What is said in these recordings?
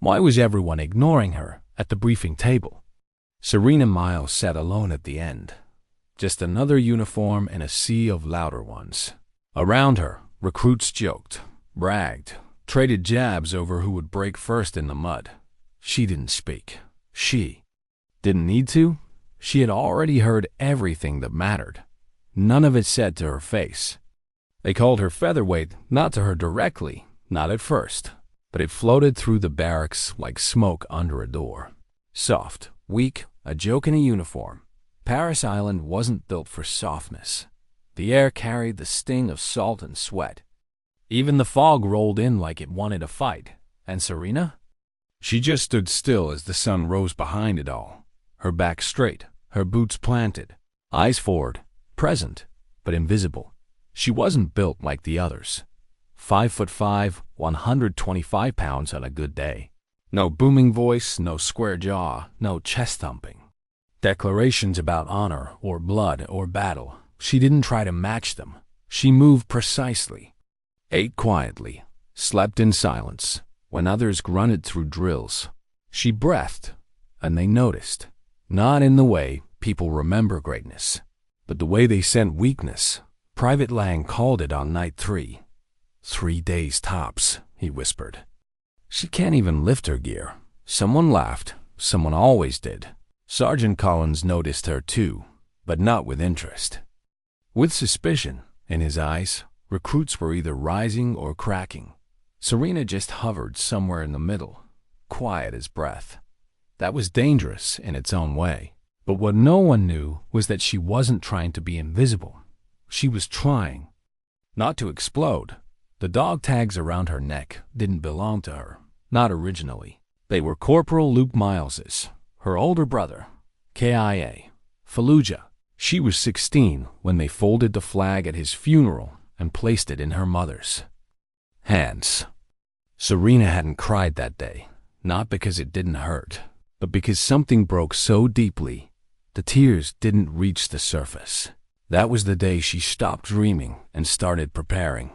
Why was everyone ignoring her at the briefing table? Serena Miles sat alone at the end. Just another uniform in a sea of louder ones. Around her, recruits joked, bragged, traded jabs over who would break first in the mud. She didn't speak. She didn't need to. She had already heard everything that mattered. None of it said to her face. They called her featherweight, not to her directly, not at first, but it floated through the barracks like smoke under a door. Soft, weak, a joke in a uniform. Paris Island wasn't built for softness. The air carried the sting of salt and sweat. Even the fog rolled in like it wanted a fight. And Serena? She just stood still as the sun rose behind it all. Her back straight, her boots planted, eyes forward, present, but invisible. She wasn't built like the others. 5'5", 125 pounds on a good day. No booming voice, no square jaw, no chest thumping. Declarations about honor or blood or battle. She didn't try to match them. She moved precisely. Ate quietly, slept in silence, when others grunted through drills. She breathed, and they noticed. Not in the way people remember greatness, but the way they sent weakness. Private Lang called it on night 3. 3 days tops, he whispered. She can't even lift her gear. Someone laughed. Someone always did. Sergeant Collins noticed her too, but not with interest. With suspicion in his eyes, recruits were either rising or cracking. Serena just hovered somewhere in the middle, quiet as breath. That was dangerous in its own way. But what no one knew was that she wasn't trying to be invisible. She was trying not to explode. The dog tags around her neck didn't belong to her, not originally. They were Corporal Luke Miles's, her older brother, KIA, Fallujah. She was 16 when they folded the flag at his funeral and placed it in her mother's hands. Serena hadn't cried that day, not because it didn't hurt, but because something broke so deeply, the tears didn't reach the surface. That was the day she stopped dreaming and started preparing.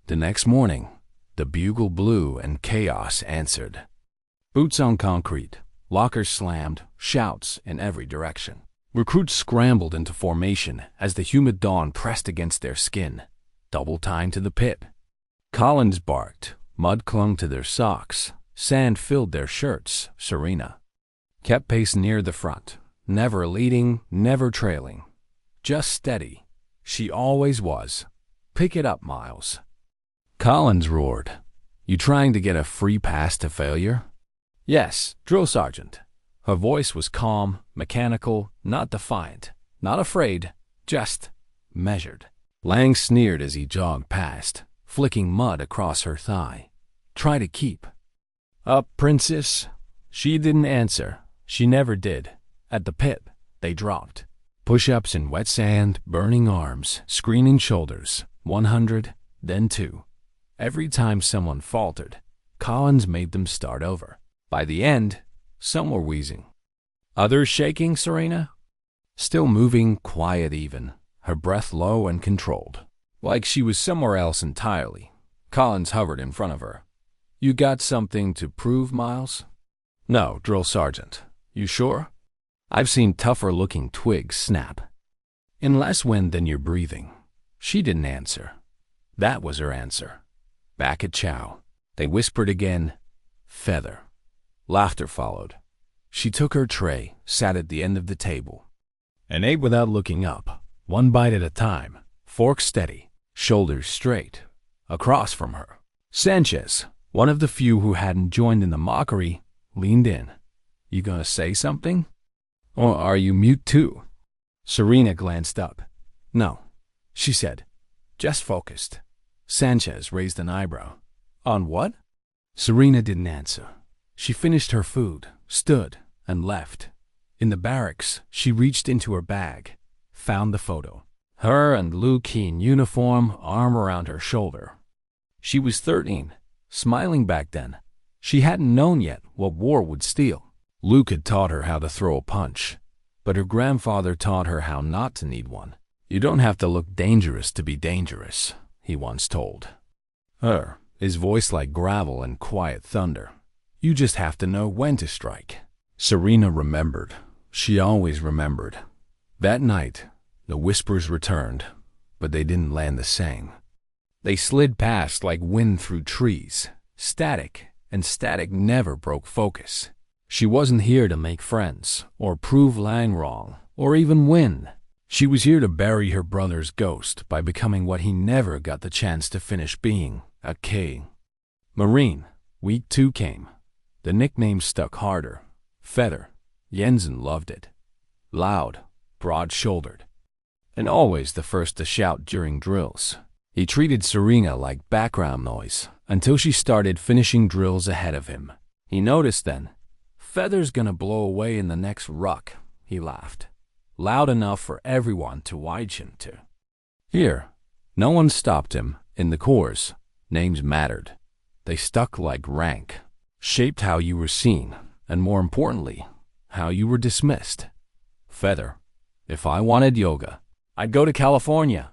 The next morning, the bugle blew and chaos answered. Boots on concrete, lockers slammed, shouts in every direction. Recruits scrambled into formation as the humid dawn pressed against their skin, double time to the pit. Collins barked, mud clung to their socks, sand filled their shirts. Serena kept pace near the front, never leading, never trailing. Just steady. She always was. Pick it up, Miles. Collins roared. You trying to get a free pass to failure? Yes, drill sergeant. Her voice was calm, mechanical, not defiant, not afraid, just measured. Lang sneered as he jogged past, flicking mud across her thigh. Try to keep up, princess. She didn't answer. She never did. At the pit, they dropped. Push-ups in wet sand, burning arms, screening shoulders. 100, then 2. Every time someone faltered, Collins made them start over. By the end, some were wheezing. Others shaking, Serena? Still moving, quiet even, her breath low and controlled. Like she was somewhere else entirely. Collins hovered in front of her. You got something to prove, Miles? No, drill sergeant. You sure? I've seen tougher-looking twigs snap. In less wind than you're breathing. She didn't answer. That was her answer. Back at Chow, they whispered again, feather. Laughter followed. She took her tray, sat at the end of the table, and ate without looking up, one bite at a time, fork steady, shoulders straight. Across from her, Sanchez, one of the few who hadn't joined in the mockery, leaned in. You gonna say something? Or are you mute too? Serena glanced up. No, she said, just focused. Sanchez raised an eyebrow. On what? Serena didn't answer. She finished her food, stood, and left. In the barracks, she reached into her bag, found the photo. Her and Luke in uniform, arm around her shoulder. She was 13, smiling back then. She hadn't known yet what war would steal. Luke had taught her how to throw a punch, but her grandfather taught her how not to need one. You don't have to look dangerous to be dangerous, he once told her, his voice like gravel and quiet thunder. You just have to know when to strike. Serena remembered. She always remembered. That night, the whispers returned, but they didn't land the same. They slid past like wind through trees, static, and static never broke focus. She wasn't here to make friends, or prove Lang wrong, or even win. She was here to bury her brother's ghost by becoming what he never got the chance to finish being, a king. Marine, week 2 came. The nickname stuck harder. Feather. Jensen loved it. Loud, broad-shouldered, and always the first to shout during drills. He treated Serena like background noise until she started finishing drills ahead of him. He noticed then, Feather's gonna blow away in the next ruck, he laughed. Loud enough for everyone to watch him to. Here, no one stopped him. In the corps, names mattered. They stuck like rank, shaped how you were seen, and more importantly, how you were dismissed. Feather. If I wanted yoga, I'd go to California.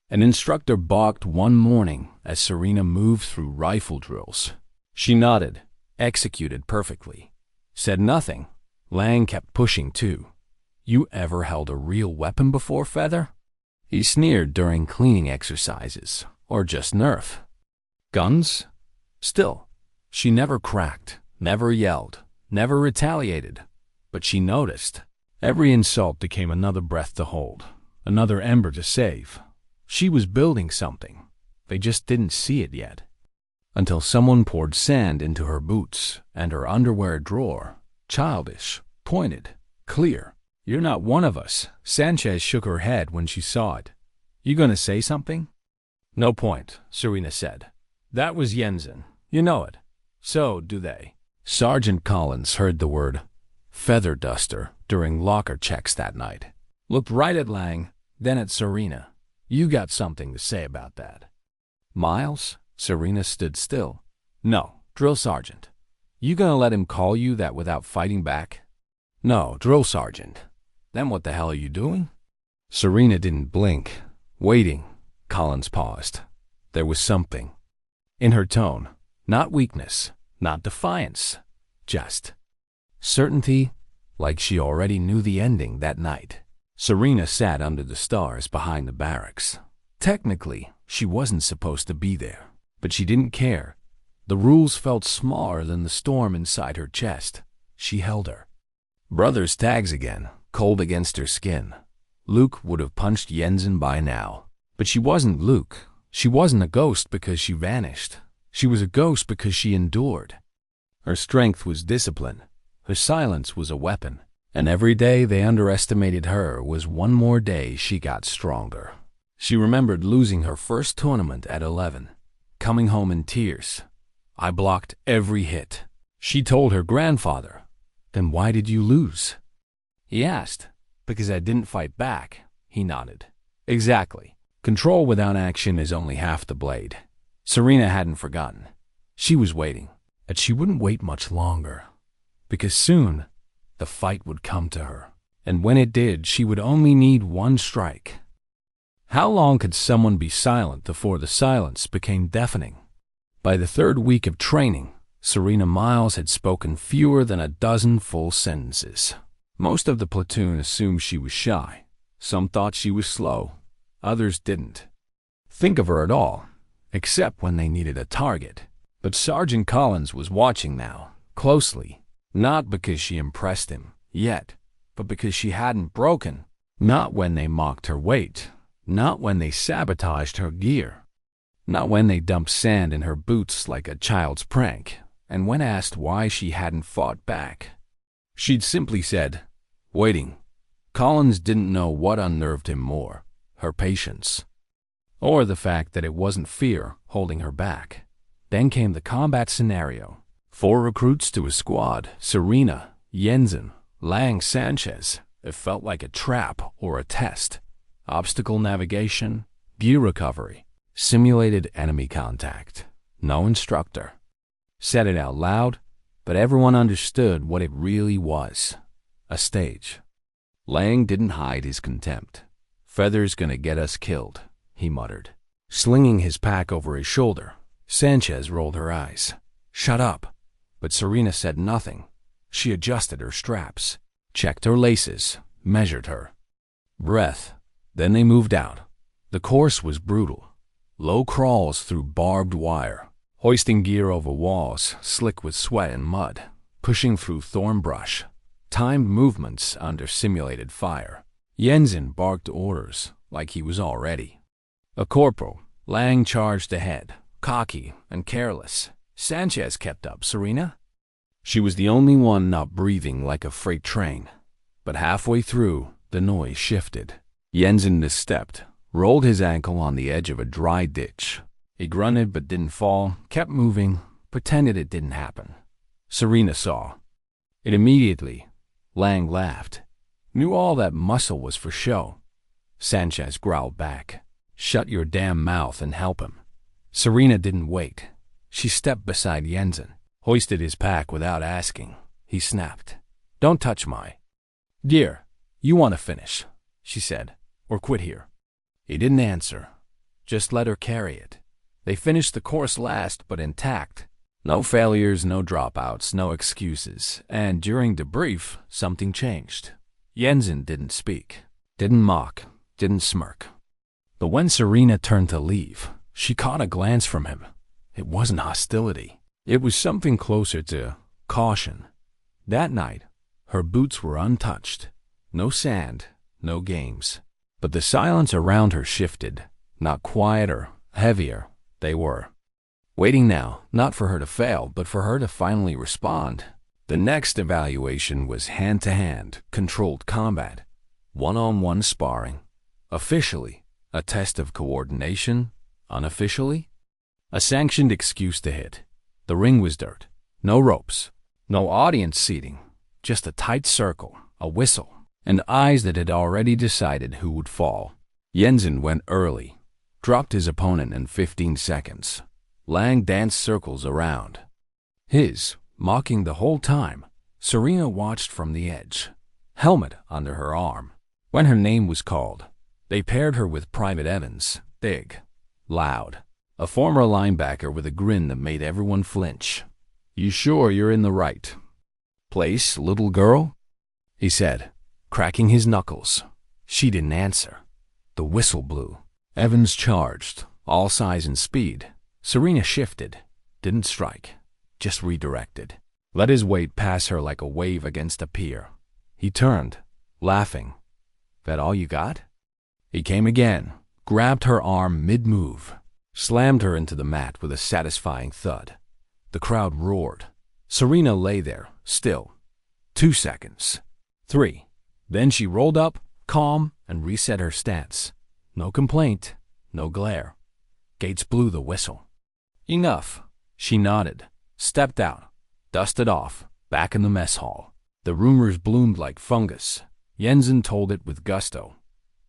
An instructor balked one morning as Serena moved through rifle drills. She nodded, executed perfectly, said nothing. Lang kept pushing too. You ever held a real weapon before, Feather? He sneered during cleaning exercises, or just nerf. Guns? Still, she never cracked, never yelled, never retaliated. But she noticed. Every insult became another breath to hold, another ember to save. She was building something. They just didn't see it yet. Until someone poured sand into her boots and her underwear drawer. Childish, pointed, clear. You're not one of us. Sanchez shook her head when she saw it. You gonna say something? No point, Serena said. That was Jensen. You know it. So do they. Sergeant Collins heard the word feather duster during locker checks that night. Looked right at Lang, then at Serena. You got something to say about that. Miles? Serena stood still. No, drill sergeant. You gonna let him call you that without fighting back? No, drill sergeant. Then what the hell are you doing? Serena didn't blink. Waiting. Collins paused. There was something in her tone. Not weakness, not defiance. Just certainty, like she already knew the ending that night. Serena sat under the stars behind the barracks. Technically, she wasn't supposed to be there, but she didn't care. The rules felt smaller than the storm inside her chest. She held her. Brother's tags again, cold against her skin. Luke would have punched Jensen by now. But she wasn't Luke. She wasn't a ghost because she vanished. She was a ghost because she endured. Her strength was discipline. Her silence was a weapon. And every day they underestimated her was one more day she got stronger. She remembered losing her first tournament at 11, coming home in tears. I blocked every hit. She told her grandfather, Then why did you lose? He asked. Because I didn't fight back. He nodded. Exactly. Control without action is only half the blade. Serena hadn't forgotten. She was waiting, and she wouldn't wait much longer. Because soon, the fight would come to her. And when it did, she would only need one strike. How long could someone be silent before the silence became deafening? By the 3rd week of training, Serena Miles had spoken fewer than a dozen full sentences. Most of the platoon assumed she was shy. Some thought she was slow. Others didn't think of her at all, except when they needed a target. But Sergeant Collins was watching now, closely, not because she impressed him yet, but because she hadn't broken. Not when they mocked her weight, not when they sabotaged her gear, not when they dumped sand in her boots like a child's prank, and when asked why she hadn't fought back. She'd simply said, waiting. Collins didn't know what unnerved him more, her patience, or the fact that it wasn't fear holding her back. Then came the combat scenario. 4 recruits to a squad, Serena, Jensen, Lang, Sanchez. It felt like a trap or a test. Obstacle navigation, gear recovery, simulated enemy contact. No instructor said it out loud, but everyone understood what it really was. A stage. Lang didn't hide his contempt. Feather's gonna get us killed, he muttered. Slinging his pack over his shoulder, Sanchez rolled her eyes. Shut up. But Serena said nothing. She adjusted her straps, checked her laces, measured her breath. Then they moved out. The course was brutal. Low crawls through barbed wire, hoisting gear over walls slick with sweat and mud, pushing through thorn brush, timed movements under simulated fire. Jensen barked orders like he was all ready. A corporal, Lang charged ahead, cocky and careless. Sanchez kept up, Serena. She was the only one not breathing like a freight train. But halfway through, the noise shifted. Jensen misstepped, rolled his ankle on the edge of a dry ditch. He grunted but didn't fall, kept moving, pretended it didn't happen. Serena saw it immediately. Lang laughed. Knew all that muscle was for show. Sanchez growled back. Shut your damn mouth and help him. Serena didn't wait. She stepped beside Jensen, hoisted his pack without asking. He snapped. Don't touch my dear. You want to finish, she said, or quit here. He didn't answer. Just let her carry it. They finished the course last but intact. No failures, no dropouts, no excuses. And during debrief, something changed. Jensen didn't speak, didn't mock, didn't smirk. But when Serena turned to leave, she caught a glance from him. It wasn't hostility. It was something closer to caution. That night, her boots were untouched. No sand, no games. But the silence around her shifted. Not quieter, heavier. They were waiting now, not for her to fail, but for her to finally respond. The next evaluation was hand-to-hand, controlled combat, one-on-one sparring. Officially, a test of coordination. Unofficially, a sanctioned excuse to hit. The ring was dirt. No ropes. No audience seating. Just a tight circle, a whistle, and eyes that had already decided who would fall. Jensen went early, dropped his opponent in 15 seconds. Lang danced circles around. His, mocking the whole time. Serena watched from the edge, helmet under her arm. When her name was called, they paired her with Private Evans, big, loud, a former linebacker with a grin that made everyone flinch. You sure you're in the right place, little girl? He said, cracking his knuckles. She didn't answer. The whistle blew. Evans charged, all size and speed. Serena shifted, didn't strike, just redirected. Let his weight pass her like a wave against a pier. He turned, laughing. That all you got? He came again, grabbed her arm mid-move, slammed her into the mat with a satisfying thud. The crowd roared. Serena lay there, still. 2 seconds. 3. Then she rolled up, calm, and reset her stance. No complaint, no glare. Gates blew the whistle. Enough. She nodded, stepped out, dusted off, back in the mess hall. The rumors bloomed like fungus. Jensen told it with gusto.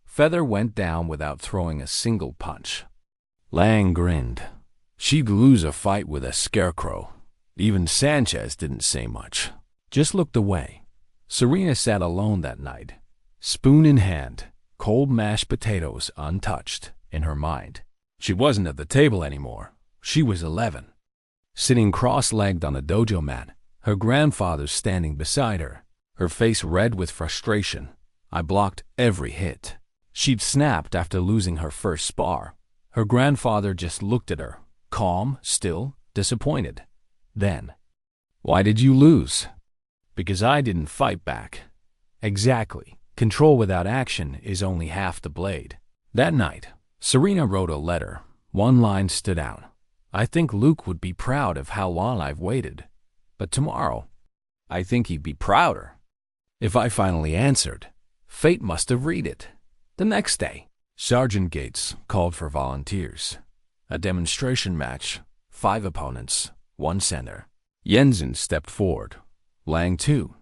Feather went down without throwing a single punch. Lang grinned. She'd lose a fight with a scarecrow. Even Sanchez didn't say much, just looked away. Serena sat alone that night, spoon in hand, cold mashed potatoes untouched in her mind. She wasn't at the table anymore. She was 11, sitting cross-legged on a dojo mat, her grandfather standing beside her, her face red with frustration. I blocked every hit. She'd snapped after losing her first spar. Her grandfather just looked at her, calm, still, disappointed. Then, why did you lose? Because I didn't fight back. Exactly. Control without action is only half the blade. That night, Serena wrote a letter. One line stood out. I think Luke would be proud of how long I've waited. But tomorrow, I think he'd be prouder. If I finally answered, fate must have read it. The next day, Sergeant Gates called for volunteers. A demonstration match, 5 opponents, 1 center. Jensen stepped forward. Lang 2.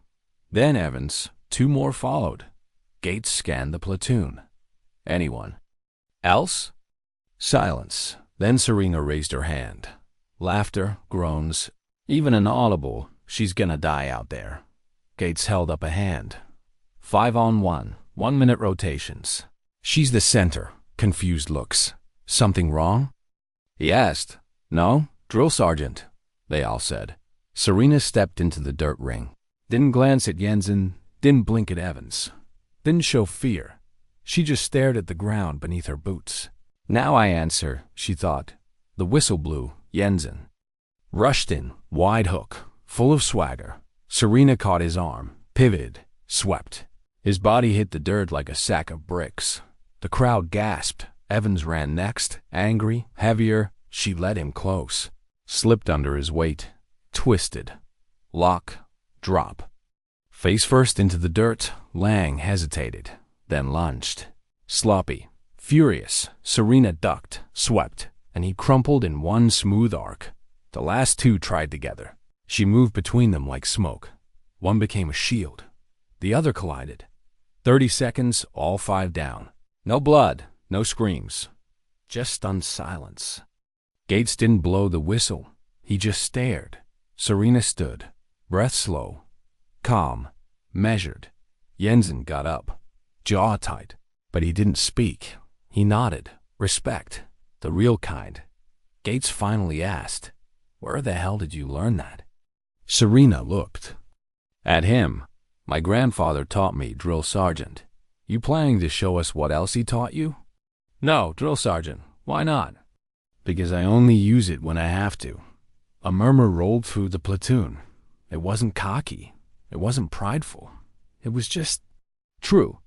Then Evans, 2 more followed. Gates scanned the platoon. Anyone else? Silence. Then Serena raised her hand. Laughter, groans, even an audible, she's gonna die out there. Gates held up a hand. 5-on-1, 1-minute rotations. She's the center. Confused looks. Something wrong? He asked. No, drill sergeant, they all said. Serena stepped into the dirt ring. Didn't glance at Jensen, didn't blink at Evans. Didn't show fear. She just stared at the ground beneath her boots. Now I answer, she thought. The whistle blew. Jensen rushed in, wide hook, full of swagger. Serena caught his arm, pivoted, swept. His body hit the dirt like a sack of bricks. The crowd gasped. Evans ran next, angry, heavier. She led him close, slipped under his weight, twisted, lock, drop. Face first into the dirt, Lang hesitated, then lunged. Sloppy, furious, Serena ducked, swept, and he crumpled in one smooth arc. The last two tried together. She moved between them like smoke. One became a shield. The other collided. 30 seconds, all five down. No blood, no screams. Just stunned silence. Gates didn't blow the whistle. He just stared. Serena stood, breath slow, calm, measured. Jensen got up, jaw tight, but he didn't speak. He nodded. Respect, the real kind. Gates finally asked, "Where the hell did you learn that?" Serena looked at him. "My grandfather taught me, drill sergeant." "You planning to show us what else he taught you?" "No, drill sergeant. Why not?" "Because I only use it when I have to." A murmur rolled through the platoon. It wasn't cocky. It wasn't prideful. It was just true.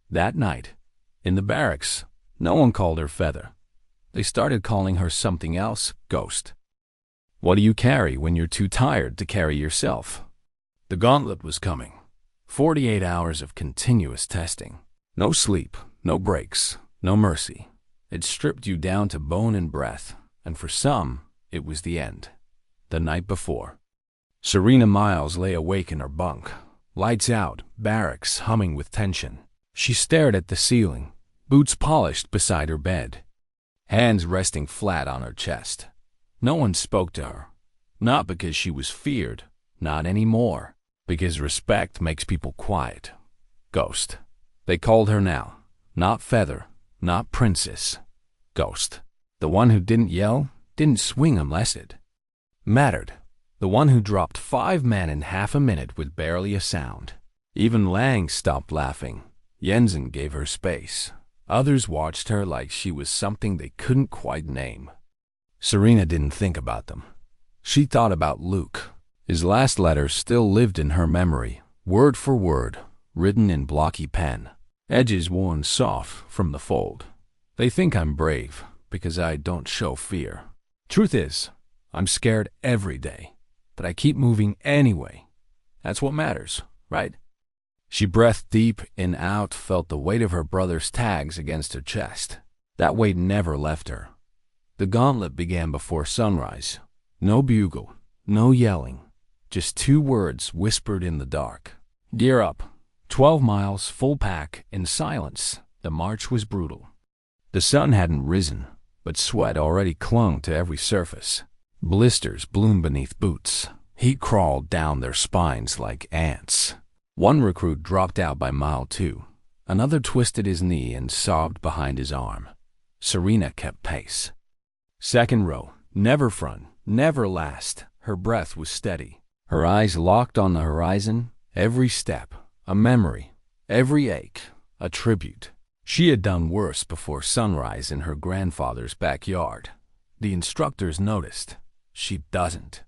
That night, in the barracks, no one called her Feather. They started calling her something else, Ghost. What do you carry when you're too tired to carry yourself? The gauntlet was coming. 48 hours of continuous testing. No sleep, no breaks, no mercy. It stripped you down to bone and breath, and for some, it was the end. The night before, Serena Miles lay awake in her bunk, lights out, barracks humming with tension. She stared at the ceiling, boots polished beside her bed, hands resting flat on her chest. No one spoke to her, not because she was feared, not anymore, because respect makes people quiet. Ghost. They called her now, not Feather, not Princess. Ghost. The one who didn't yell, didn't swing unless it mattered. The one who dropped 5 men in half a minute with barely a sound. Even Lang stopped laughing. Jensen gave her space. Others watched her like she was something they couldn't quite name. Serena didn't think about them. She thought about Luke. His last letter still lived in her memory, word for word, written in blocky pen, edges worn soft from the fold. They think I'm brave because I don't show fear. Truth is, I'm scared every day, but I keep moving anyway. That's what matters, right? She breathed deep, in, out, felt the weight of her brother's tags against her chest. That weight never left her. The gauntlet began before sunrise. No bugle, no yelling, just 2 words whispered in the dark. Gear up. 12 miles, full pack, in silence. The march was brutal. The sun hadn't risen, but sweat already clung to every surface. Blisters bloomed beneath boots. Heat crawled down their spines like ants. One recruit dropped out by mile 2. Another twisted his knee and sobbed behind his arm. Serena kept pace. Second row, never front, never last. Her breath was steady. Her eyes locked on the horizon. Every step, a memory. Every ache, a tribute. She had done worse before sunrise in her grandfather's backyard. The instructors noticed. She doesn't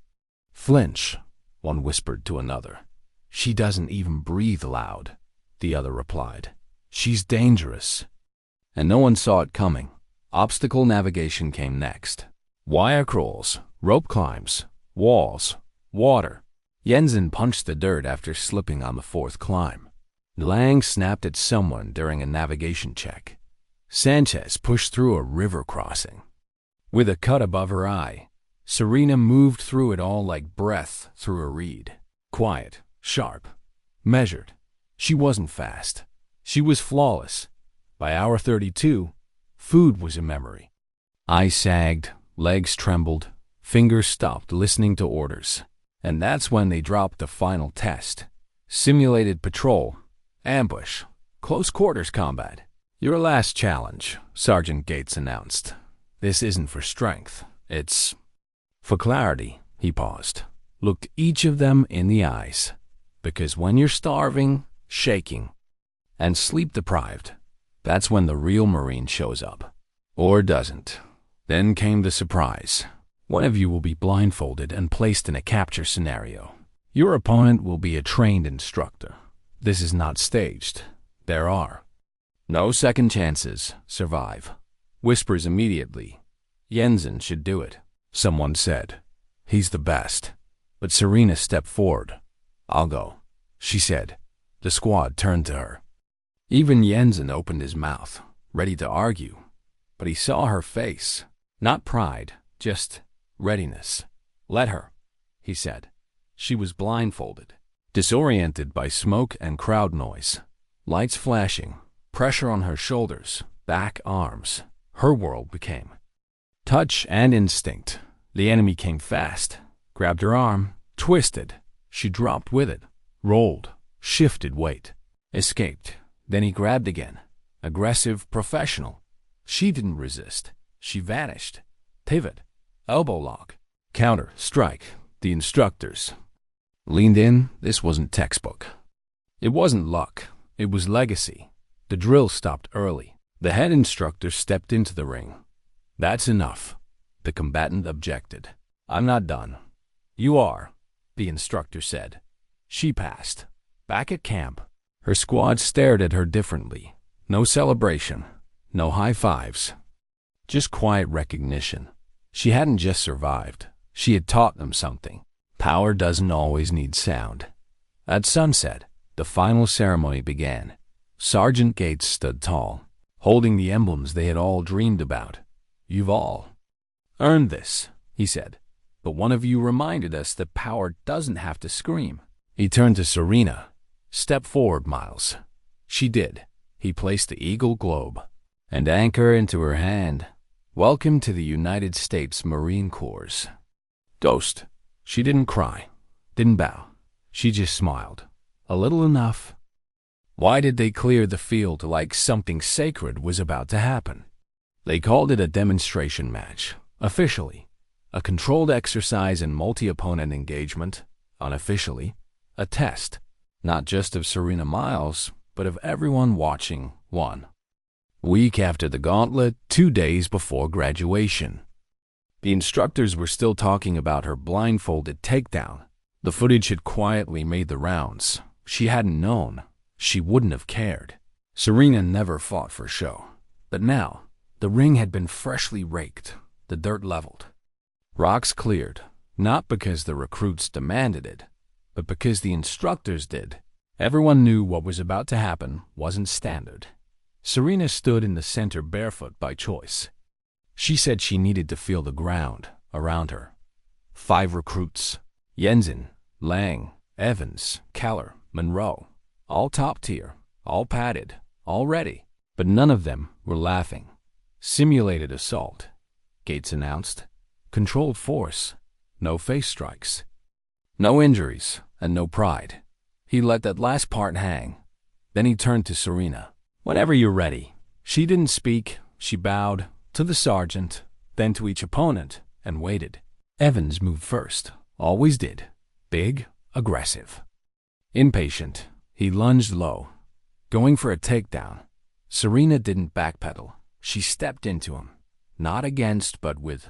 flinch, one whispered to another. She doesn't even breathe loud, the other replied. She's dangerous. And no one saw it coming. Obstacle navigation came next. Wire crawls, rope climbs, walls, water. Jensen punched the dirt after slipping on the 4th climb. Lang snapped at someone during a navigation check. Sanchez pushed through a river crossing. With a cut above her eye, Serena moved through it all like breath through a reed. Quiet, sharp, measured. She wasn't fast. She was flawless. By hour 32, food was a memory. Eyes sagged, legs trembled, fingers stopped listening to orders. And that's when they dropped the final test. Simulated patrol, ambush, close quarters combat. Your last challenge, Sergeant Gates announced. This isn't for strength. It's for clarity. He paused. looked each of them in the eyes. Because when you're starving, shaking, and sleep-deprived, that's when the real Marine shows up. Or doesn't. Then came the surprise. One of you will be blindfolded and placed in a capture scenario. Your opponent will be a trained instructor. This is not staged. There are no second chances. Survive. Whispers immediately. Jensen should do it. Someone said. He's the best. But Serena stepped forward. I'll go, she said. The squad turned to her. Even Jensen opened his mouth, ready to argue. But he saw her face. Not pride, just readiness. Let her, he said. She was blindfolded, disoriented by smoke and crowd noise. Lights flashing, pressure on her shoulders, back, arms. Her world became touch and instinct. The enemy came fast, grabbed her arm, twisted. She dropped with it, rolled, shifted weight, escaped. Then he grabbed again. Aggressive, professional. She didn't resist. She vanished. Pivot, elbow lock, counter, strike. The instructors leaned in. This wasn't textbook. It wasn't luck. It was legacy. The drill stopped early. The head instructor stepped into the ring. That's enough, the combatant objected. I'm not done. You are, the instructor said. She passed. Back at camp, her squad stared at her differently. No celebration, no high fives. Just quiet recognition. She hadn't just survived. She had taught them something. Power doesn't always need sound. At sunset, the final ceremony began. Sergeant Gates stood tall, holding the emblems they had all dreamed about. You've all earned this, he said. But one of you reminded us that power doesn't have to scream. He turned to Serena. Step forward, Miles. She did. He placed the Eagle Globe and anchor into her hand. Welcome to the United States Marine Corps. Ghost. She didn't cry, didn't bow. She just smiled. A little enough. Why did they clear the field like something sacred was about to happen? They called it a demonstration match, officially. A controlled exercise in multi-opponent engagement, unofficially. A test, not just of Serena Miles, but of everyone watching one. Week after the gauntlet, 2 days before graduation. The instructors were still talking about her blindfolded takedown. The footage had quietly made the rounds. She hadn't known. She wouldn't have cared. Serena never fought for show. But now, the ring had been freshly raked, the dirt leveled. Rocks cleared, not because the recruits demanded it, but because the instructors did. Everyone knew what was about to happen wasn't standard. Serena stood in the center barefoot by choice. She said she needed to feel the ground around her. 5 recruits. Jensen, Lang, Evans, Keller, Monroe. All top tier, all padded, all ready. But none of them were laughing. Simulated assault, Gates announced. Controlled force. No face strikes. No injuries and no pride. He let that last part hang. Then he turned to Serena. Whenever you're ready. She didn't speak. She bowed to the sergeant, then to each opponent, and waited. Evans moved first. Always did. Big, aggressive. Impatient, he lunged low, going for a takedown. Serena didn't backpedal. She stepped into him. Not against, but with.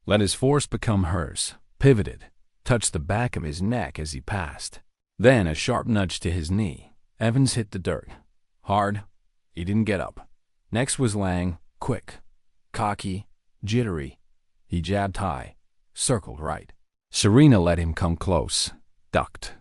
Let his force become hers. Pivoted. Touched the back of his neck as he passed. Then a sharp nudge to his knee. Evans hit the dirt. Hard. He didn't get up. Next was Lang. Quick. Cocky. Jittery. He jabbed high. Circled right. Serena let him come close. Ducked.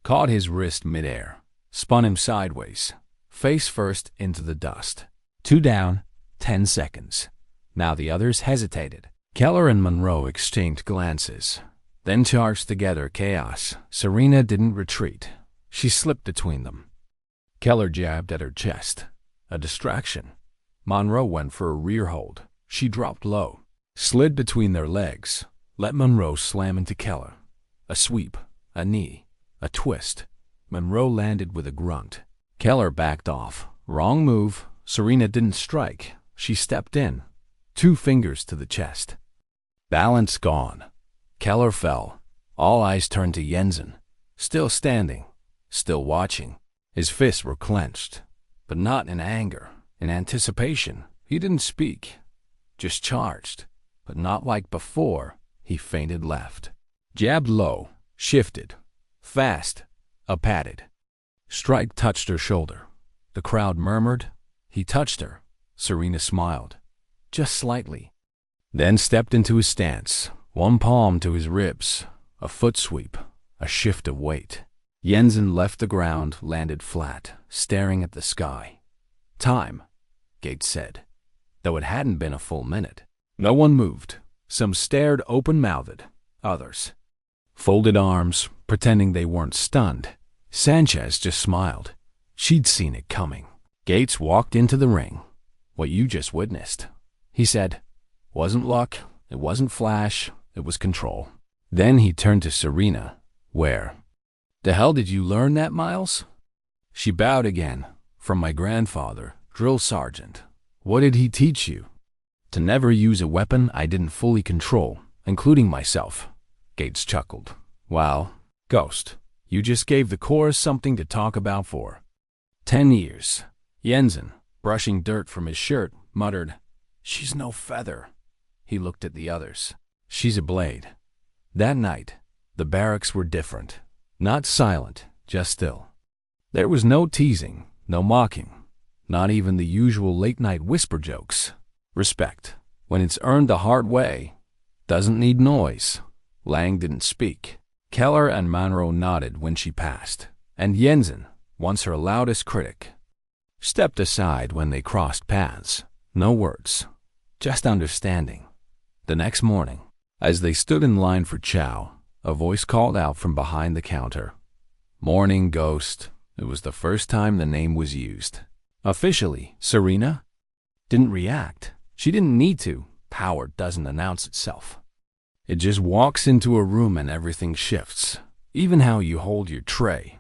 Caught his wrist midair. Spun him sideways. Face first into the dust. 2 down. 10 seconds. Now the others hesitated. Keller and Monroe exchanged glances. Then charged together chaos. Serena didn't retreat. She slipped between them. Keller jabbed at her chest. A distraction. Monroe went for a rear hold. She dropped low. Slid between their legs. Let Monroe slam into Keller. A sweep. A knee. A twist. Monroe landed with a grunt. Keller backed off. Wrong move. Serena didn't strike. She stepped in. 2 fingers to the chest. Balance gone. Keller fell. All eyes turned to Jensen, still standing, still watching. His fists were clenched, but not in anger, in anticipation. He didn't speak, just charged, but not like before. He feinted left, jabbed low, shifted, fast, up-patted. Strike touched her shoulder. The crowd murmured. He touched her. Serena smiled, just slightly. Then stepped into his stance, one palm to his ribs, a foot sweep, a shift of weight. Jensen left the ground, landed flat, staring at the sky. Time, Gates said, though it hadn't been a full minute. No one moved. Some stared open-mouthed, others folded arms, pretending they weren't stunned. Sanchez just smiled. She'd seen it coming. Gates walked into the ring. What you just witnessed, he said. Wasn't luck, it wasn't flash, it was control. Then he turned to Serena. Where the hell did you learn that, Miles? She bowed again. From my grandfather, drill sergeant. What did he teach you? To never use a weapon I didn't fully control, including myself. Gates chuckled. Wow, Ghost, you just gave the chorus something to talk about for 10 years. Jensen, brushing dirt from his shirt, muttered, She's no feather. He looked at the others. She's a blade. That night, the barracks were different. Not silent, just still. There was no teasing, no mocking, not even the usual late-night whisper jokes. Respect, when it's earned the hard way, doesn't need noise. Lang didn't speak. Keller and Monroe nodded when she passed, and Jensen, once her loudest critic, stepped aside when they crossed paths. No words, just understanding. The next morning, as they stood in line for chow, a voice called out from behind the counter. Morning, Ghost. It was the first time the name was used. Officially, Serena didn't react. She didn't need to. Power doesn't announce itself. It just walks into a room and everything shifts. Even how you hold your tray.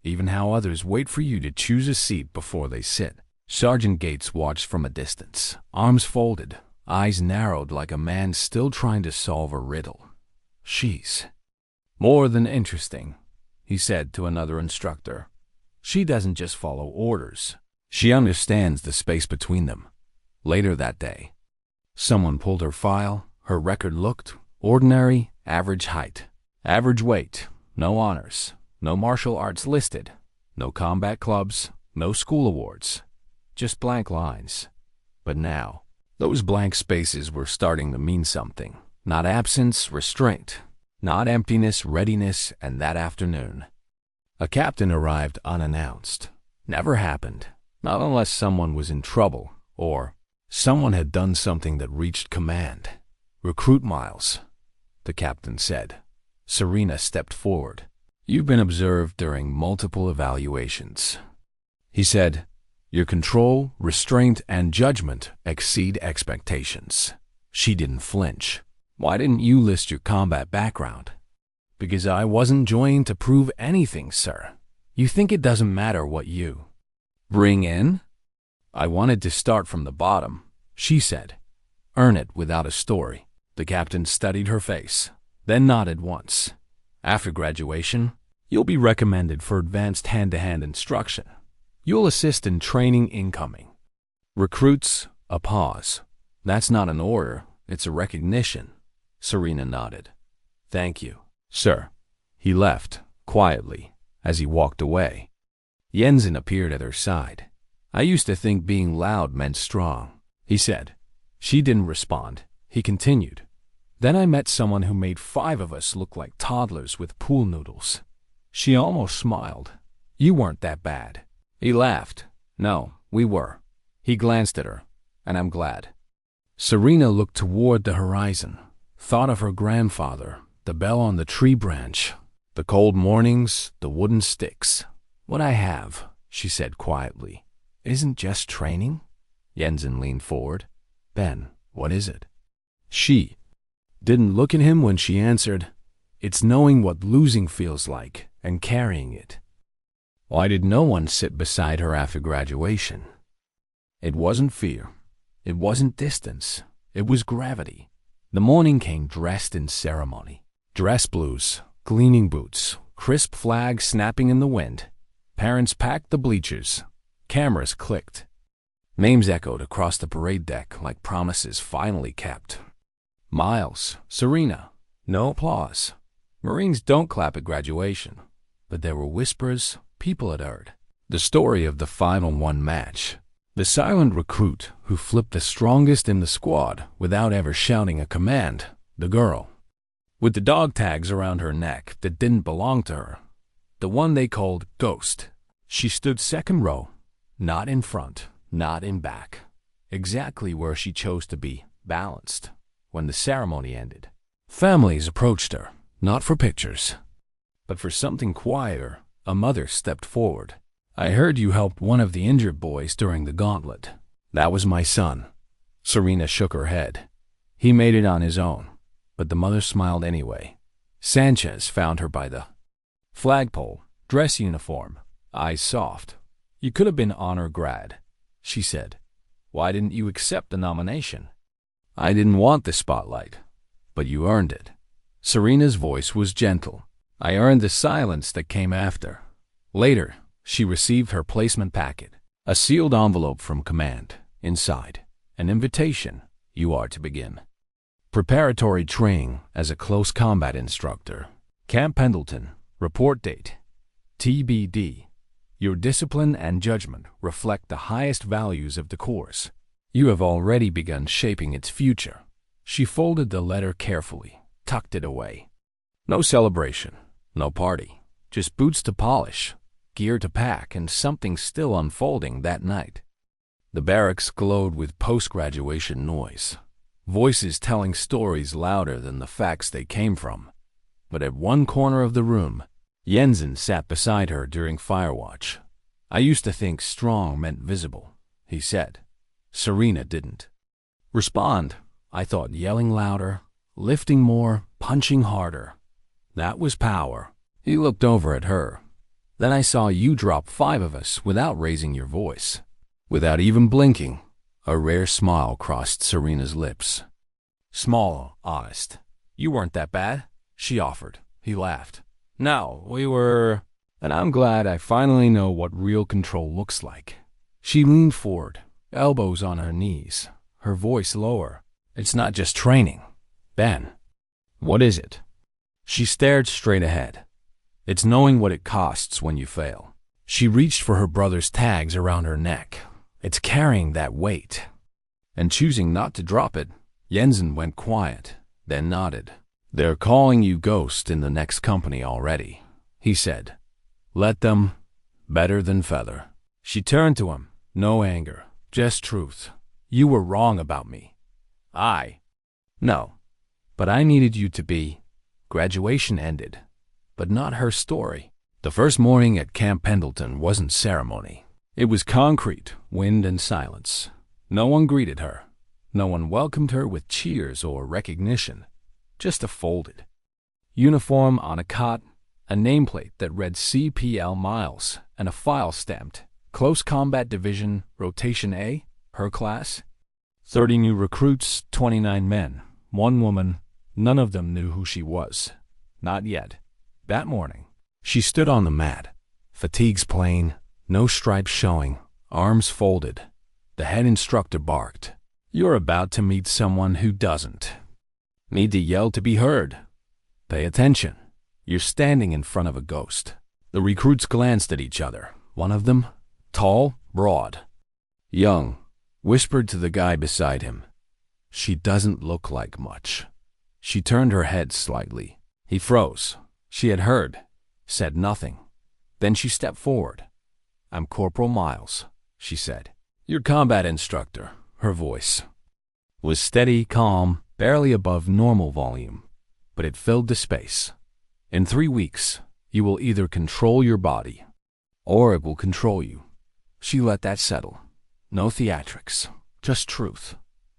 Even how others wait for you to choose a seat before they sit. Sergeant Gates watched from a distance, arms folded, eyes narrowed like a man still trying to solve a riddle. She's more than interesting, he said to another instructor. She doesn't just follow orders. She understands the space between them. Later that day, someone pulled her file. Her record looked ordinary, average height, average weight, no honors, no martial arts listed, no combat clubs, no school awards, just blank lines. But now, those blank spaces were starting to mean something. Not absence, restraint. Not emptiness, readiness, and that afternoon, a captain arrived unannounced. Never happened. Not unless someone was in trouble, or someone had done something that reached command. Recruit Miles, the captain said. Serena stepped forward. You've been observed during multiple evaluations. He said, your control, restraint, and judgment exceed expectations. She didn't flinch. Why didn't you list your combat background? Because I wasn't joined to prove anything, sir. You think it doesn't matter what you bring in? I wanted to start from the bottom, she said. Earn it without a story. The captain studied her face, then nodded once. After graduation, you'll be recommended for advanced hand-to-hand instruction. You'll assist in training incoming recruits. A pause. That's not an order, it's a recognition. Serena nodded. Thank you, sir. He left, quietly, as he walked away. Jensen appeared at her side. I used to think being loud meant strong, he said. She didn't respond. He continued. Then I met someone who made 5 of us look like toddlers with pool noodles. She almost smiled. You weren't that bad. He laughed. No, we were. He glanced at her, and I'm glad. Serena looked toward the horizon, thought of her grandfather, the bell on the tree branch, the cold mornings, the wooden sticks. What I have, she said quietly, isn't just training. Jensen leaned forward. Ben, what is it? She didn't look at him when she answered, it's knowing what losing feels like and carrying it. Why did no one sit beside her after graduation? It wasn't fear. It wasn't distance. It was gravity. The morning came dressed in ceremony. Dress blues, Gleaming boots, crisp flags snapping in the wind. Parents packed the bleachers. Cameras clicked. Names echoed across the parade deck like promises finally kept. Miles, Serena, no applause. Marines don't clap at graduation. But there were whispers people had heard. The story of the final one match. The silent recruit who flipped the strongest in the squad without ever shouting a command. The girl. With the dog tags around her neck that didn't belong to her. The one they called Ghost. She stood second row. Not in front, not in back. Exactly where she chose to be, balanced. When the ceremony ended, families approached her, not for pictures, but for something quieter. A mother stepped forward. I heard you helped one of the injured boys during the gauntlet. That was my son. Serena shook her head. He made it on his own, but the mother smiled anyway. Sanchez found her by the flagpole, dress uniform, eyes soft. You could have been honor grad, she said. Why didn't you accept the nomination? I didn't want the spotlight, but you earned it. Serena's voice was gentle. I earned the silence that came after. Later, she received her placement packet, a sealed envelope from command. Inside, an invitation. You are to begin preparatory training as a close combat instructor. Camp Pendleton, report date. TBD. Your discipline and judgment reflect the highest values of the course. You have already begun shaping its future. She folded the letter carefully, tucked it away. No celebration, no party, just boots to polish, gear to pack, and something still unfolding that night. The barracks glowed with post-graduation noise, voices telling stories louder than the facts they came from. But at one corner of the room, Jensen sat beside her during firewatch. I used to think strong meant visible, he said. Serena didn't respond. I thought yelling louder, lifting more, punching harder. That was power. He looked over at her. Then I saw you drop 5 of us without raising your voice. Without even blinking, a rare smile crossed Serena's lips. Small, honest. You weren't that bad, she offered. He laughed. No, we were... And I'm glad I finally know what real control looks like. She leaned forward, elbows on her knees, her voice lower. It's not just training, Ben. What is it? She stared straight ahead. It's knowing what it costs when you fail. She reached for her brother's tags around her neck. It's carrying that weight. And choosing not to drop it, Jensen went quiet, then nodded. They're calling you Ghost in the next company already, he said. Let them. Better than Feather. She turned to him. No anger, just truth. You were wrong about me. No. But I needed you to be. Graduation ended. But not her story. The first morning at Camp Pendleton wasn't ceremony. It was concrete, wind and silence. No one greeted her. No one welcomed her with cheers or recognition. Just a folded uniform on a cot, a nameplate that read CPL Miles, and a file stamped Close Combat Division, Rotation A, her class. 30 new recruits, 29 men, 1 woman. None of them knew who she was. Not yet. That morning, she stood on the mat, fatigues plain, no stripes showing, arms folded. The head instructor barked. You're about to meet someone who doesn't need to yell to be heard. Pay attention. You're standing in front of a ghost. The recruits glanced at each other. One of them, tall, broad, young, whispered to the guy beside him. She doesn't look like much. She turned her head slightly. He froze. She had heard, said nothing. Then she stepped forward. I'm Corporal Miles, she said. Your combat instructor. Her voice was steady, calm, barely above normal volume, but it filled the space. In 3 weeks, you will either control your body, or it will control you. She let that settle. No theatrics, just truth.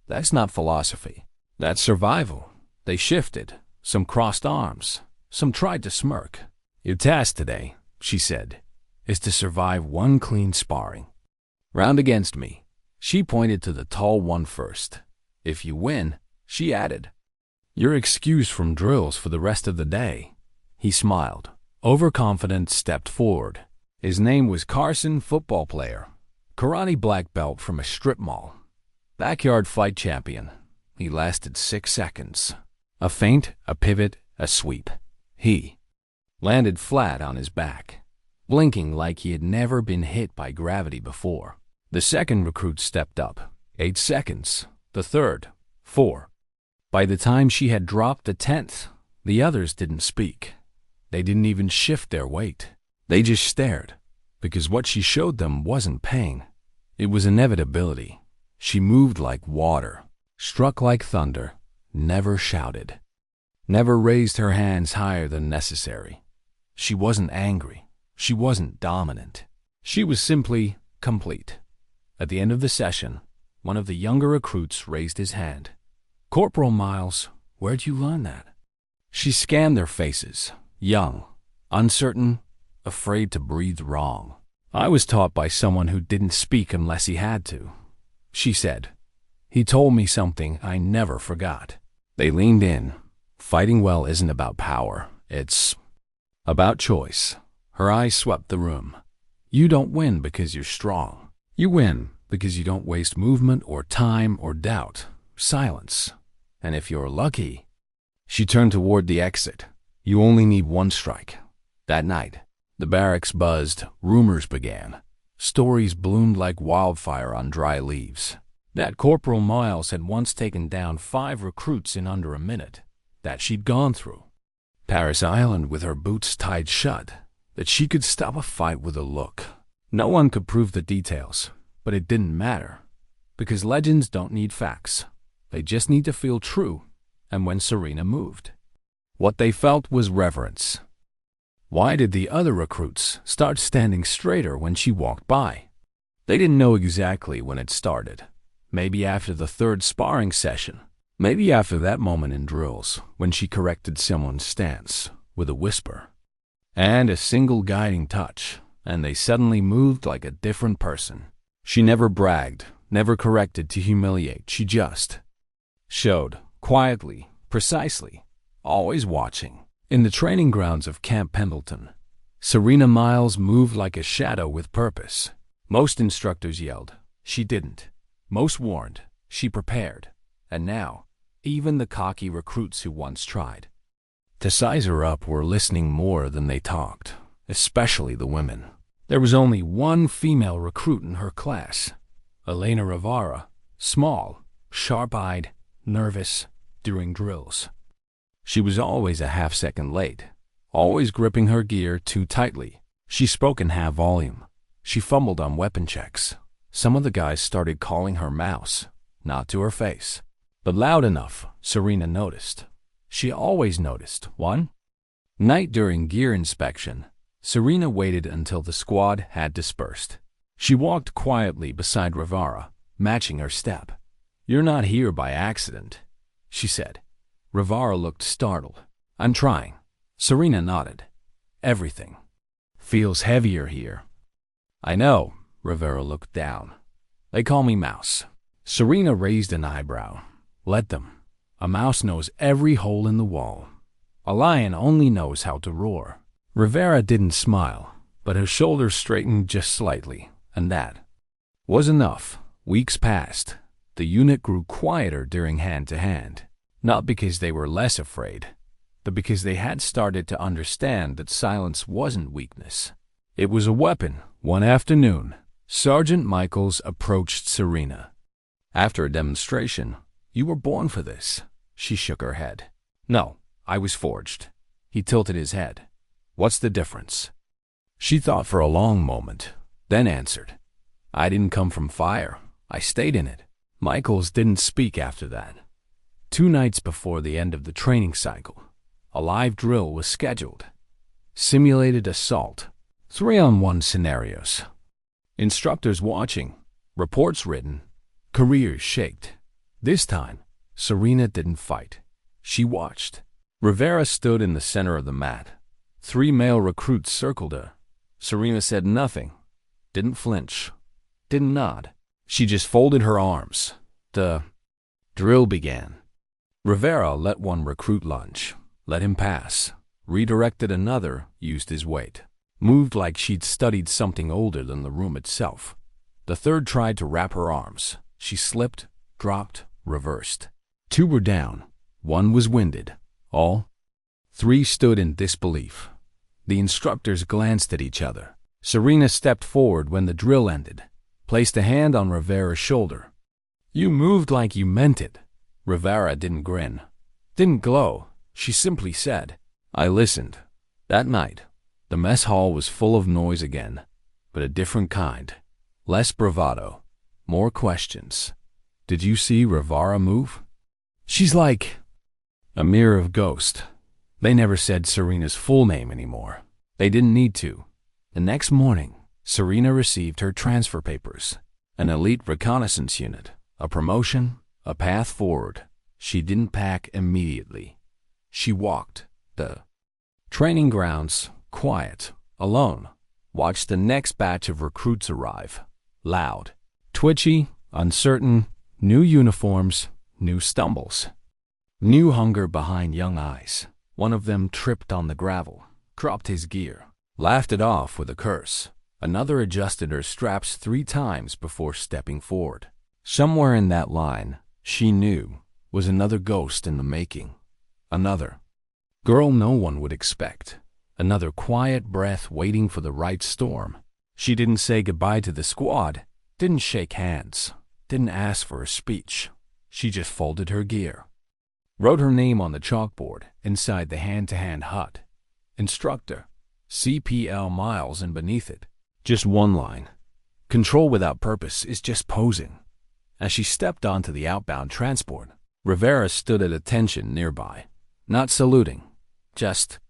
That's not philosophy. That's survival. They shifted. Some crossed arms. Some tried to smirk. Your task today, she said, is to survive 1 clean sparring. Round against me. She pointed to the tall one first. If you win, she added, you're excused from drills for the rest of the day. He smiled. Overconfident, stepped forward. His name was Carson, football player. Karate black belt from a strip mall. Backyard fight champion. He lasted 6 seconds. A feint, a pivot, a sweep. He landed flat on his back, blinking like he had never been hit by gravity before. The second recruit stepped up. 8 seconds. The third. 4. By the time she had dropped the 10th, the others didn't speak. They didn't even shift their weight. They just stared, because what she showed them wasn't pain. It was inevitability. She moved like water, struck like thunder, never shouted, never raised her hands higher than necessary. She wasn't angry. She wasn't dominant. She was simply complete. At the end of the session, one of the younger recruits raised his hand. "Corporal Miles, where'd you learn that?" She scanned their faces, young, uncertain, afraid to breathe wrong. "I was taught by someone who didn't speak unless he had to," she said. "He told me something I never forgot." They leaned in. Fighting well isn't about power. It's about choice. Her eyes swept the room. You don't win because you're strong. You win because you don't waste movement or time or doubt. Silence. And if you're lucky... She turned toward the exit. You only need one strike. That night, the barracks buzzed. Rumors began. Stories bloomed like wildfire on dry leaves. That Corporal Miles had once taken down 5 recruits in under a minute. That she'd gone through Paris Island with her boots tied shut. That she could stop a fight with a look. No one could prove the details, but it didn't matter. Because legends don't need facts. They just need to feel true. And when Serena moved, what they felt was reverence. Why did the other recruits start standing straighter when she walked by? They didn't know exactly when it started. Maybe after the 3rd sparring session. Maybe after that moment in drills when she corrected someone's stance with a whisper. And a single guiding touch, and they suddenly moved like a different person. She never bragged, never corrected to humiliate. She just showed, quietly, precisely, always watching. In the training grounds of Camp Pendleton, Serena Miles moved like a shadow with purpose. Most instructors yelled. She didn't. Most warned. She prepared. And now, even the cocky recruits who once tried to size her up were listening more than they talked, especially the women. There was only one female recruit in her class, Elena Rivera, small, sharp-eyed, nervous during drills. She was always a half-second late, always gripping her gear too tightly. She spoke in half volume. She fumbled on weapon checks. Some of the guys started calling her Mouse, not to her face, but loud enough Serena noticed. She always noticed. One night during gear inspection, Serena waited until the squad had dispersed. She walked quietly beside Rivera, matching her step. "You're not here by accident," she said. Rivera looked startled. "I'm trying." Serena nodded. "Everything feels heavier here." "I know." Rivera looked down. "They call me Mouse." Serena raised an eyebrow. "Let them. A mouse knows every hole in the wall. A lion only knows how to roar." Rivera didn't smile, but her shoulders straightened just slightly, and that was enough. Weeks passed. The unit grew quieter during hand-to-hand, not because they were less afraid, but because they had started to understand that silence wasn't weakness. It was a weapon. One afternoon, Sergeant Michaels approached Serena. After a demonstration, "You were born for this." She shook her head. "No, I was forged." He tilted his head. "What's the difference?" She thought for a long moment, then answered, "I didn't come from fire. I stayed in it." Michaels didn't speak after that. 2 nights before the end of the training cycle, a live drill was scheduled. Simulated assault. 3-on-1 scenarios. Instructors watching. Reports written. Careers shaped. This time, Serena didn't fight. She watched. Rivera stood in the center of the mat. 3 male recruits circled her. Serena said nothing. Didn't flinch. Didn't nod. She just folded her arms. The drill began. Rivera let one recruit lunge. Let him pass. redirected another, used his weight. Moved like she'd studied something older than the room itself. The third tried to wrap her arms. She slipped, dropped, reversed. Two were down. One was winded. All three stood in disbelief. The instructors glanced at each other. Serena stepped forward when the drill ended, placed a hand on Rivera's shoulder. "You moved like you meant it." Rivera didn't grin, didn't glow. She simply said, "I listened." That night, the mess hall was full of noise again, but a different kind. Less bravado, more questions. "Did you see Rivera move?" "She's like a mirror of ghost." They never said Serena's full name anymore. They didn't need to. The next morning, Serena received her transfer papers. An elite reconnaissance unit, a promotion, a path forward. She didn't pack immediately. She walked the training grounds, quiet, alone, watched the next batch of recruits arrive. Loud, twitchy, uncertain, new uniforms, new stumbles. New hunger behind young eyes. One of them tripped on the gravel, cropped his gear, laughed it off with a curse. Another adjusted her straps 3 times before stepping forward. Somewhere in that line, she knew, was another ghost in the making. Another girl no one would expect. Another quiet breath waiting for the right storm. She didn't say goodbye to the squad, didn't shake hands, didn't ask for a speech. She just folded her gear. Wrote her name on the chalkboard inside the hand-to-hand hut. Instructor, CPL Miles, and beneath it, just one line. Control without purpose is just posing. As she stepped onto the outbound transport, Rivera stood at attention nearby, not saluting, just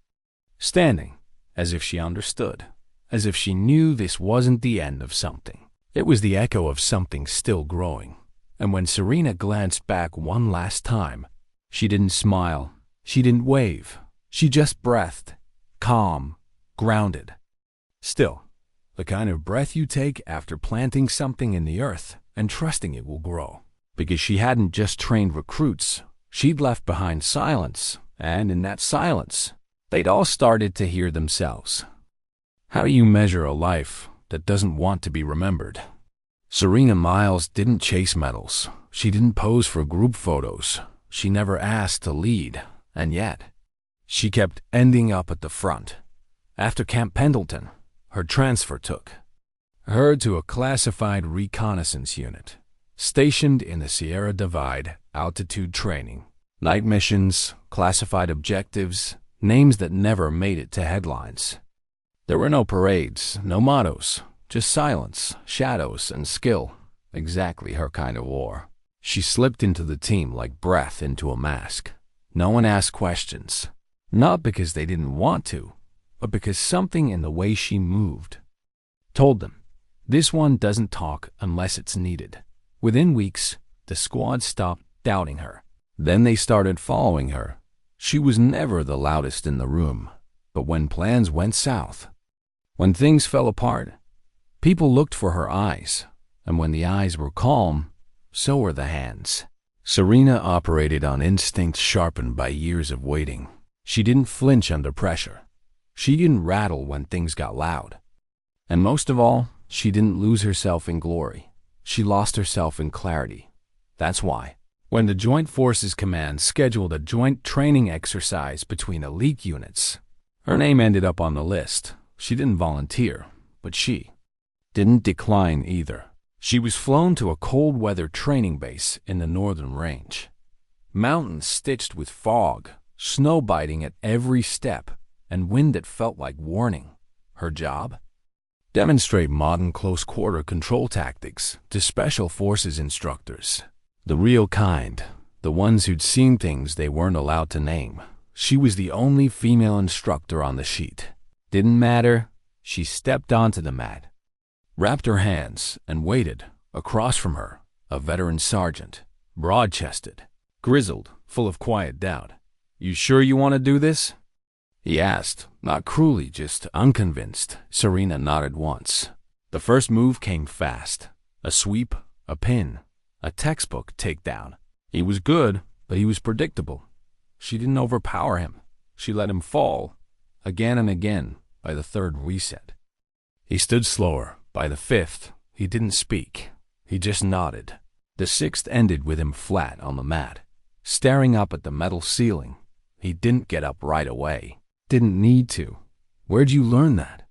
standing, as if she understood, as if she knew this wasn't the end of something. It was the echo of something still growing. And when Serena glanced back one last time, she didn't smile, she didn't wave, she just breathed, calm, grounded. Still, the kind of breath you take after planting something in the earth and trusting it will grow. Because she hadn't just trained recruits, she'd left behind silence, and in that silence, they'd all started to hear themselves. How do you measure a life that doesn't want to be remembered? Serena Miles didn't chase medals. She didn't pose for group photos. She never asked to lead, and yet, she kept ending up at the front. After Camp Pendleton, her transfer took her to a classified reconnaissance unit, stationed in the Sierra Divide altitude training. Night missions, classified objectives, names that never made it to headlines. There were no parades, no mottos, just silence, shadows, and skill. Exactly her kind of war. She slipped into the team like breath into a mask. No one asked questions. Not because they didn't want to, but because something in the way she moved told them, this one doesn't talk unless it's needed. Within weeks, the squad stopped doubting her. Then they started following her. She was never the loudest in the room, but when plans went south, when things fell apart, people looked for her eyes, and when the eyes were calm, so were the hands. Serena operated on instincts sharpened by years of waiting. She didn't flinch under pressure. She didn't rattle when things got loud. And most of all, she didn't lose herself in glory. She lost herself in clarity. That's why, when the Joint Forces Command scheduled a joint training exercise between elite units, her name ended up on the list. She didn't volunteer, but she didn't decline either. She was flown to a cold-weather training base in the northern range. Mountains stitched with fog, snow biting at every step, and wind that felt like warning. Her job? Demonstrate modern close-quarter control tactics to Special Forces instructors. The real kind, the ones who'd seen things they weren't allowed to name. She was the only female instructor on the sheet. Didn't matter. She stepped onto the mat, wrapped her hands, and waited. Across from her, a veteran sergeant, broad-chested, grizzled, full of quiet doubt. "You sure you want to do this?" he asked, not cruelly, just unconvinced. Serena nodded once. The first move came fast. A sweep, a pin, a textbook takedown. He was good, but he was predictable. She didn't overpower him. She let him fall, again and again by the third reset. He stood slower. By the fifth, he didn't speak. He just nodded. The sixth ended with him flat on the mat, staring up at the metal ceiling. He didn't get up right away. Didn't need to. Where'd you learn that?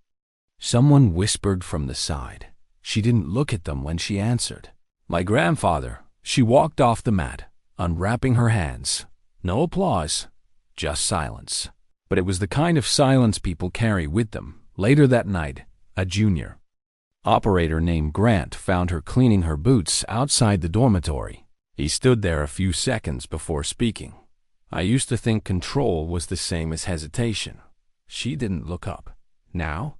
Someone whispered from the side. She didn't look at them when she answered. My grandfather. She walked off the mat, unwrapping her hands. No applause, just silence. But it was the kind of silence people carry with them. Later that night, a junior operator named Grant found her cleaning her boots outside the dormitory. He stood there a few seconds before speaking. I used to think control was the same as hesitation. She didn't look up. Now?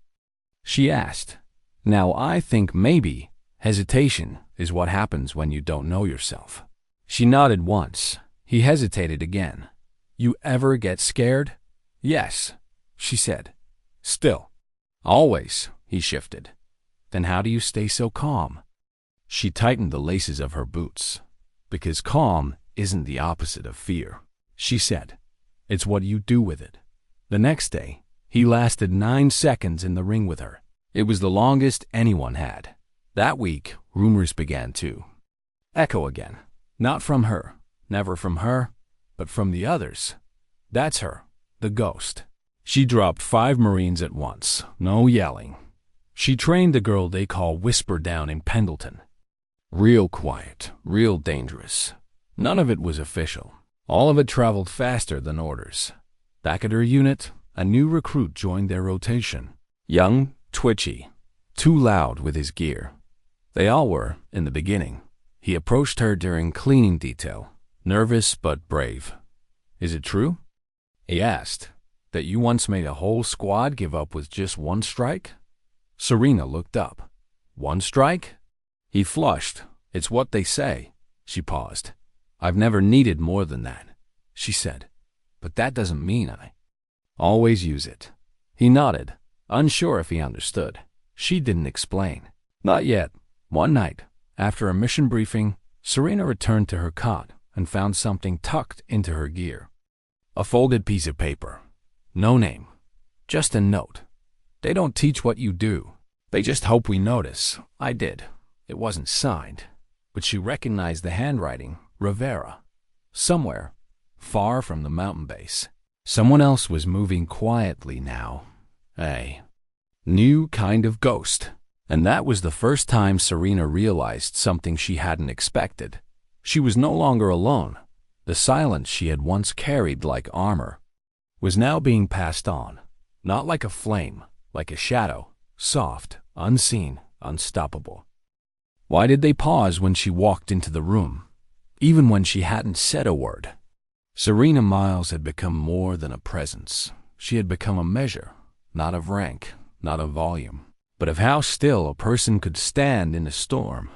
She asked. Now I think maybe hesitation is what happens when you don't know yourself. She nodded once. He hesitated again. You ever get scared? Yes, she said. Still. Always, he shifted. Then how do you stay so calm? She tightened the laces of her boots. Because calm isn't the opposite of fear, she said. It's what you do with it. The next day, he lasted 9 seconds in the ring with her. It was the longest anyone had. That week, rumors began to echo again. Not from her, never from her, but from the others. That's her, the ghost. She dropped 5 Marines at once, no yelling. She trained the girl they call Whisper down in Pendleton. Real quiet, real dangerous. None of it was official. All of it traveled faster than orders. Back at her unit, a new recruit joined their rotation. Young, twitchy, too loud with his gear. They all were, in the beginning. He approached her during cleaning detail, nervous but brave. Is it true? He asked, that you once made a whole squad give up with just 1 strike? Serena looked up. 1 strike? He flushed. It's what they say. She paused. I've never needed more than that, she said. But that doesn't mean I always use it. He nodded, unsure if he understood. She didn't explain. Not yet. One night, after a mission briefing, Serena returned to her cot and found something tucked into her gear. A folded piece of paper. No name. Just a note. They don't teach what you do. They just hope we notice. I did. It wasn't signed, but she recognized the handwriting. Rivera. Somewhere, far from the mountain base. Someone else was moving quietly now. A new kind of ghost. And that was the first time Serena realized something she hadn't expected. She was no longer alone. The silence she had once carried like armor was now being passed on, not like a flame, like a shadow, soft, unseen, unstoppable. Why did they pause when she walked into the room, even when she hadn't said a word? Serena Miles had become more than a presence. She had become a measure, not of rank, not of volume, but of how still a person could stand in a storm.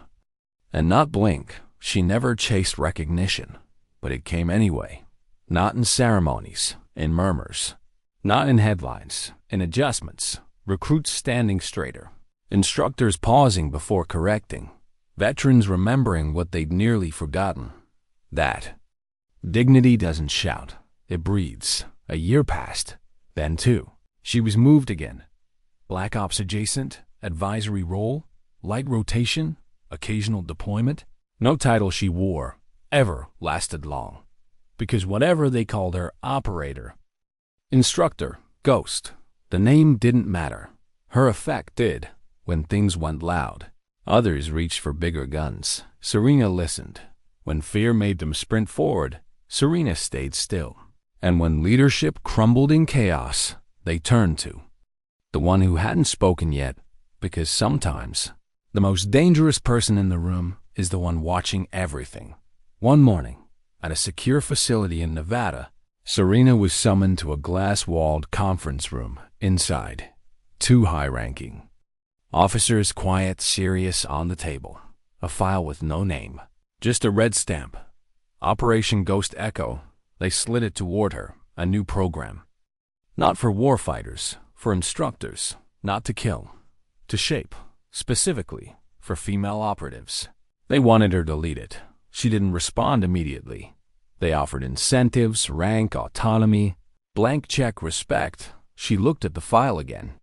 And not blink. She never chased recognition, but it came anyway. Not in ceremonies, in murmurs. Not in headlines, in adjustments. Recruits standing straighter. Instructors pausing before correcting. Veterans remembering what they'd nearly forgotten. That dignity doesn't shout. It breathes. A year passed. Then, too, she was moved again. Black Ops adjacent, advisory role, light rotation, occasional deployment. No title she wore ever lasted long, because whatever they called her, operator, instructor, ghost, the name didn't matter. Her effect did. When things went loud, others reached for bigger guns. Serena listened. When fear made them sprint forward, Serena stayed still. And when leadership crumbled in chaos, they turned to the one who hadn't spoken yet, because sometimes the most dangerous person in the room is the one watching everything. One morning, at a secure facility in Nevada, Serena was summoned to a glass-walled conference room. Inside, 2 high-ranking officers, quiet, serious, on the table. A file with no name, just a red stamp. Operation Ghost Echo. They slid it toward her, a new program. Not for warfighters, for instructors, not to kill, to shape, specifically for female operatives. They wanted her to lead it. She didn't respond immediately. They offered incentives, rank, autonomy, blank check respect, She looked at the file again.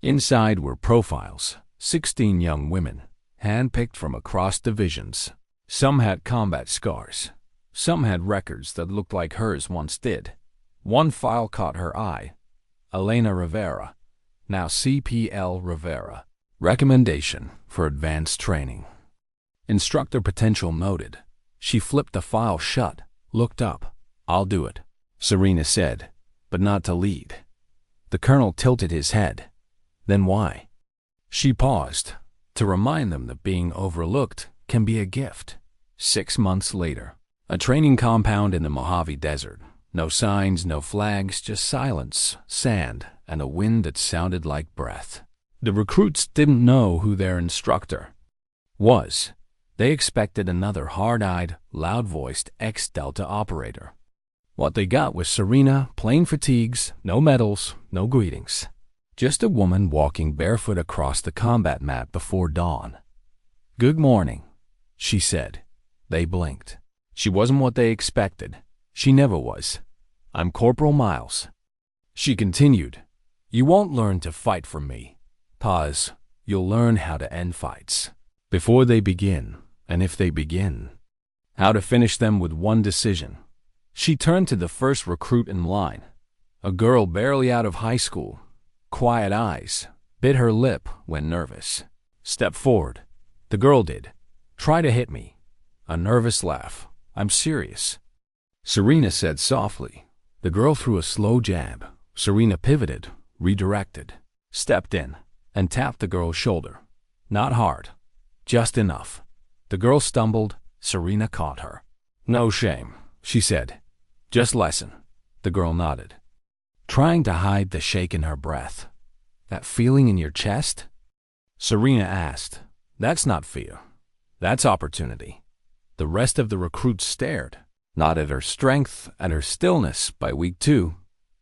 Inside were profiles, 16 young women, handpicked from across divisions. Some had combat scars. Some had records that looked like hers once did. One file caught her eye. Elena Rivera, now CPL Rivera. Recommendation for advanced training. Instructor potential noted. She flipped the file shut, looked up. "I'll do it," Serena said, but not to lead. The colonel tilted his head. "Then why?" She paused, to remind them that being overlooked can be a gift. 6 months later, a training compound in the Mojave Desert. No signs, no flags, just silence, sand, and a wind that sounded like breath. The recruits didn't know who their instructor was. They expected another hard-eyed, loud-voiced ex-Delta operator. What they got was Serena, plain fatigues, no medals, no greetings. Just a woman walking barefoot across the combat mat before dawn. "Good morning," she said. They blinked. She wasn't what they expected. She never was. "I'm Corporal Miles." She continued. "You won't learn to fight from me. Pause. You'll learn how to end fights. Before they begin, and if they begin. How to finish them with one decision." She turned to the first recruit in line. A girl barely out of high school. Quiet eyes. Bit her lip when nervous. "Step forward." The girl did. "Try to hit me." A nervous laugh. "I'm serious." Serena said softly. The girl threw a slow jab. Serena pivoted, redirected, stepped in, and tapped the girl's shoulder. Not hard. Just enough. The girl stumbled. Serena caught her. "No shame," she said. "Just lesson." The girl nodded, trying to hide the shake in her breath. "That feeling in your chest?" Serena asked. "That's not fear. That's opportunity." The rest of the recruits stared, not at her strength, at her stillness. By week 2,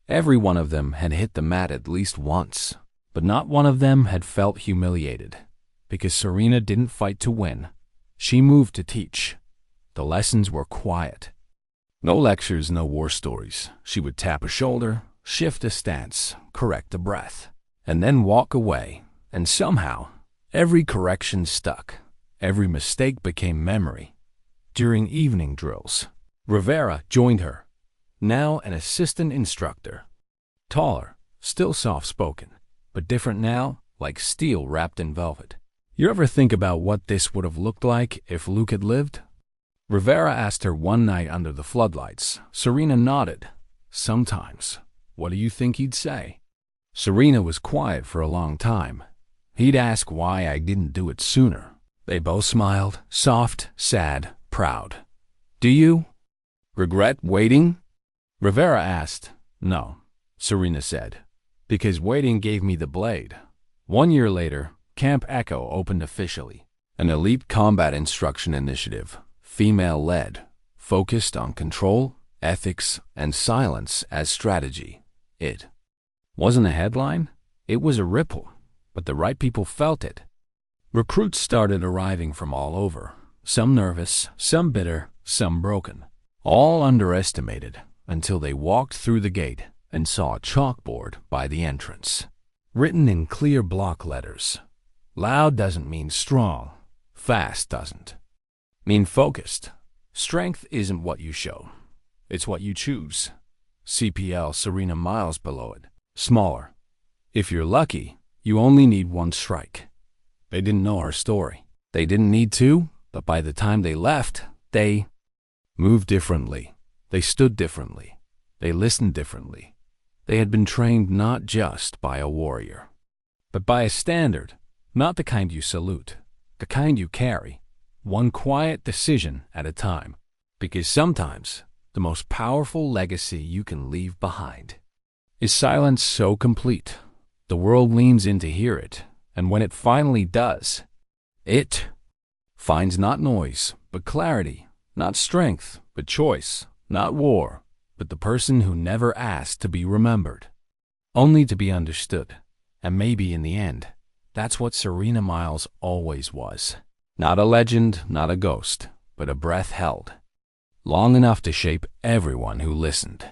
every one of them had hit the mat at least once, but not one of them had felt humiliated, because Serena didn't fight to win. She moved to teach. The lessons were quiet. No lectures, no war stories. She would tap a shoulder, shift a stance, correct a breath, and then walk away. And somehow, every correction stuck. Every mistake became memory. During evening drills, Rivera joined her, now an assistant instructor. Taller, still soft-spoken, but different now, like steel wrapped in velvet. "You ever think about what this would have looked like if Luke had lived?" Rivera asked her one night under the floodlights. Serena nodded. "Sometimes. What do you think he'd say?" Serena was quiet for a long time. "He'd ask why I didn't do it sooner." They both smiled, soft, sad, proud. "Do you regret waiting?" Rivera asked. "No," Serena said, "because waiting gave me the blade." 1 year later, Camp Echo opened officially. An elite combat instruction initiative, female-led, focused on control, ethics, and silence as strategy. It wasn't a headline. It was a ripple, but the right people felt it. Recruits started arriving from all over, some nervous, some bitter, some broken, all underestimated until they walked through the gate and saw a chalkboard by the entrance. Written in clear block letters. Loud doesn't mean strong. Fast doesn't mean focused. Strength isn't what you show. It's what you choose. CPL Serena Miles below it. Smaller. If you're lucky, you only need one strike. They didn't know her story. They didn't need to, but by the time they left, they moved differently. They stood differently. They listened differently. They had been trained not just by a warrior, but by a standard, not the kind you salute, the kind you carry, one quiet decision at a time. Because sometimes the most powerful legacy you can leave behind is silence so complete, the world leans in to hear it, and when it finally does, it finds not noise, but clarity, not strength, but choice, not war, but the person who never asked to be remembered, only to be understood. And maybe in the end, that's what Serena Miles always was. Not a legend, not a ghost, but a breath held, long enough to shape everyone who listened.